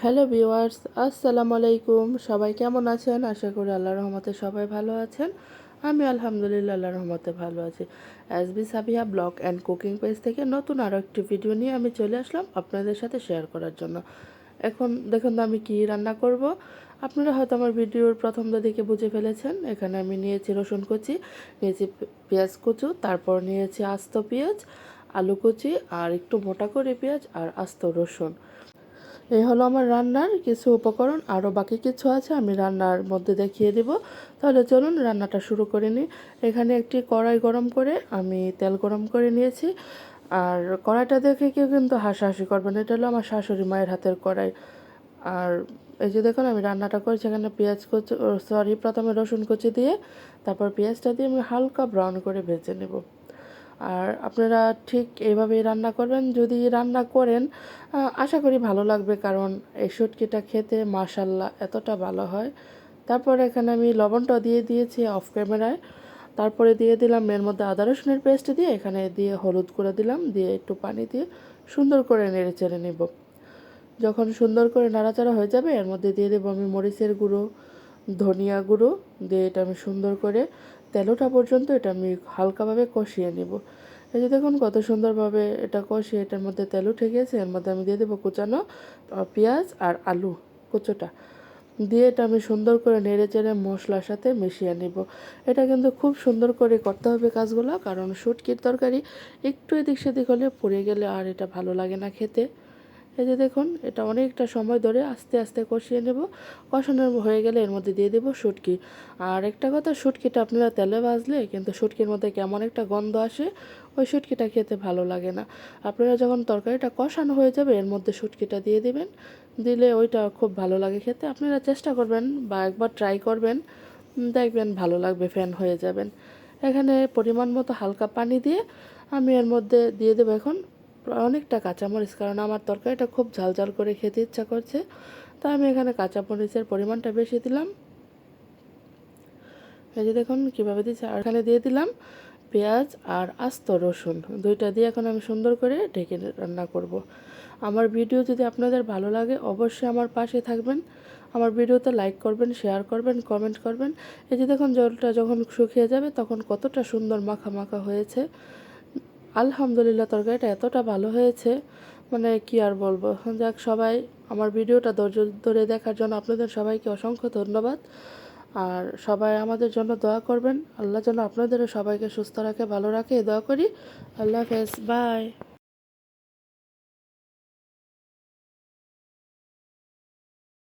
Hello viewers, আসসালামু আলাইকুম। সবাই কেমন আছেন? আশা করি আল্লাহর রহমতে সবাই ভালো আছেন। আমি আলহামদুলিল্লাহ আল্লাহর রহমতে ভালো আছি। SB Sabiha blog and cooking page থেকে নতুন আরও একটি ভিডিও নিয়ে আমি চলে আসলাম আপনাদের সাথে শেয়ার করার জন্য। এখন দেখুন আমি কি রান্না করব। আপনারা হয়তো আমার ভিডিওর প্রথম দিকে বুঝে ফেলেছেন। এখানে আমি নিয়েছি রসুন কুচি, নিয়েছি পেঁয়াজ কুচু, তারপর নিয়েছি আস্ত পেঁয়াজ, আলু কুচি আর একটু মোটা করে পেঁয়াজ আর আস্ত রসুন। এই হলো আমার রান্নার কিছু উপকরণ। আরও বাকি কিছু আছে, আমি রান্নার মধ্যে দেখিয়ে দেব। তাহলে চলুন রান্নাটা শুরু করে নিই। এখানে একটি কড়াই গরম করে আমি তেল গরম করে নিয়েছি। আর কড়াইটা দেখে কেউ কিন্তু হাসাহাসি করবেন, এটা হলো আমার শাশুড়ি মায়ের হাতের কড়াই। আর এই যে দেখুন আমি রান্নাটা করেছি, এখানে পেঁয়াজ কুচি, প্রথমে রসুন কুচি দিয়ে তারপর পেঁয়াজটা দিয়ে আমি হালকা ব্রাউন করে ভেজে নেব। আর আপনারা ঠিক এইভাবেই রান্না করবেন। যদি রান্না করেন আশা করি ভালো লাগবে, কারণ এই শুটকিটা খেতে মাশাল্লাহ এতটা ভালো হয়। তারপর এখানে আমি লবণটা দিয়ে দিয়েছি অফ ক্যামেরায়। তারপরে দিয়ে দিলাম এর মধ্যে আদা রসুনের পেস্ট দিয়ে, এখানে দিয়ে হলুদ করে দিলাম, দিয়ে একটু পানি দিয়ে সুন্দর করে নেড়ে চেড়ে নেব। যখন সুন্দর করে নাড়াচাড়া হয়ে যাবে এর মধ্যে দিয়ে দেবো আমি মরিচের গুঁড়ো, ধনিয়া গুঁড়ো দিয়ে এটা আমি সুন্দর করে তেল ওঠা পর্যন্ত এটা আমি হালকাভাবে কষিয়ে নেব। এই যে দেখুন কত সুন্দরভাবে এটা কষিয়ে এটার মধ্যে তেল উঠে গিয়েছে। এর মধ্যে আমি দিয়ে দেবো কুচানো পেঁয়াজ আর আলু কুচোটা দিয়ে এটা আমি সুন্দর করে নেড়ে চেড়ে মশলার সাথে মিশিয়ে নেব। এটা কিন্তু খুব সুন্দর করে করতে হবে কাজগুলো, কারণ শুটকির তরকারি একটু এদিক সেদিক হলে পুড়ে গেলে আর এটা ভালো লাগে না খেতে। এই যে দেখুন এটা অনেকটা সময় ধরে আস্তে আস্তে কষিয়ে নেব। কষানো হয়ে গেলে এর মধ্যে দিয়ে দেবো শুটকি। আর একটা কথা, শুটকিটা আপনারা তেলে ভাজলে কিন্তু শুটকির মধ্যে কেমন একটা গন্ধ আসে, ওই শুটকিটা খেতে ভালো লাগে না। আপনারা যখন তরকারিটা কষানো হয়ে যাবে এর মধ্যে শুটকিটা দিয়ে দেবেন, দিলে ওইটা খুব ভালো লাগে খেতে। আপনারা চেষ্টা করবেন বা একবার ট্রাই করবেন, দেখবেন ভালো লাগবে, ফ্যান হয়ে যাবেন। এখানে পরিমাণ মতো হালকা পানি দিয়ে আমি এর মধ্যে দিয়ে দেবো এখন অনেকটা কাঁচামরিচ, কারণ আমার তরকারিটা খুব ঝাল ঝাল করে খেতে ইচ্ছা করছে। তাই আমি এখানে কাঁচামরিচের পরিমাণটা বেশি দিলাম। এই যে দেখুন কীভাবে দিচ্ছি। আর এখানে দিয়ে দিলাম পেঁয়াজ আর আস্ত রসুন, দুইটা দিয়ে এখন আমি সুন্দর করে ঢেকে রান্না করব। আমার ভিডিও যদি আপনাদের ভালো লাগে অবশ্যই আমার পাশে থাকবেন। আমার ভিডিওতে লাইক করবেন, শেয়ার করবেন, কমেন্ট করবেন। এই যে দেখুন জলটা যখন শুকিয়ে যাবে তখন কতটা সুন্দর মাখা মাখা হয়েছে। আলহামদুলিল্লাহ তরকারিটা এতটা ভালো হয়েছে, মানে কি আর বলবো। যাক, সবাই আমার ভিডিওটা ধৈর্য ধরে দেখার জন্য আপনাদের সবাইকে অসংখ্য ধন্যবাদ। আর সবাই আমাদের জন্য দোয়া করবেন, আল্লাহ যেন আপনাদেরও সবাইকে সুস্থ রাখে, ভালো রাখে, দোয়া করি। আল্লাহ হাফেজ, বাই।